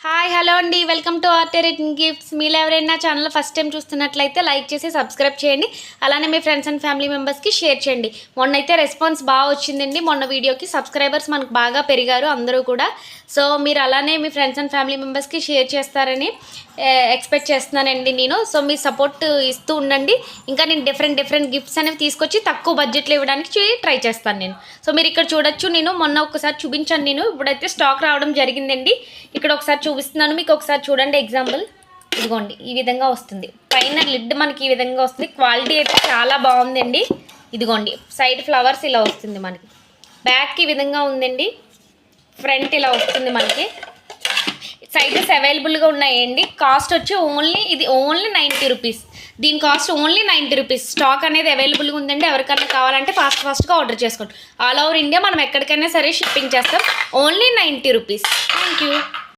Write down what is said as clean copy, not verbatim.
Hi hello అండి welcome to ఆర్టే return gifts. మీరు ఎవరైనా ఛానల్ ఫస్ట్ టైం చూస్తున్నట్లయితే లైక్ చేసి సబ్స్క్రైబ్ చేయండి. అలానే మీ ఫ్రెండ్స్ అండ్ ఫ్యామిలీ మెంబర్స్కి షేర్ చేయండి. మొన్న అయితే రెస్పాన్స్ బాగా వచ్చిందండి. మొన్న వీడియోకి సబ్స్క్రైబర్స్ మనకు బాగా పెరిగారు అందరూ కూడా. సో మీరు అలానే మీ ఫ్రెండ్స్ అండ్ ఫ్యామిలీ మెంబర్స్కి షేర్ చేస్తారని ఎక్స్పెక్ట్ చేస్తున్నానండి నేను. సో మీ సపోర్ట్ ఇస్తూ ఉండండి. ఇంకా నేను డిఫరెంట్ గిఫ్ట్స్ అనేవి తీసుకొచ్చి తక్కువ బడ్జెట్లో ఇవ్వడానికి ట్రై చేస్తాను నేను. సో మీరు ఇక్కడ చూడొచ్చు, నేను మొన్న ఒకసారి చూపించాను. నేను ఇప్పుడైతే స్టాక్ రావడం జరిగిందండి. ఇక్కడ ఒకసారి చూపిస్తున్నాను మీకు, ఒకసారి చూడండి. ఎగ్జాంపుల్ ఇదిగోండి, ఈ విధంగా వస్తుంది. పైన లిడ్ మనకి ఈ విధంగా వస్తుంది. క్వాలిటీ అయితే చాలా బాగుందండి. ఇదిగోండి సైడ్ ఫ్లవర్స్ ఇలా వస్తుంది మనకి. బ్యాక్ ఈ విధంగా ఉందండి. ఫ్రంట్ ఇలా వస్తుంది మనకి. సైజెస్ అవైలబుల్గా ఉన్నాయండి. కాస్ట్ వచ్చి ఓన్లీ 90 రూపీస్. దీని కాస్ట్ ఓన్లీ 90 రూపీస్. స్టాక్ అనేది అవైలబుల్గా ఉందండి. ఎవరికైనా కావాలంటే ఫాస్ట్గా ఆర్డర్ చేసుకోండి. ఆల్ ఓవర్ ఇండియా మనం ఎక్కడికైనా సరే షిప్పింగ్ చేస్తాం. Only 90 rupees. Thank you.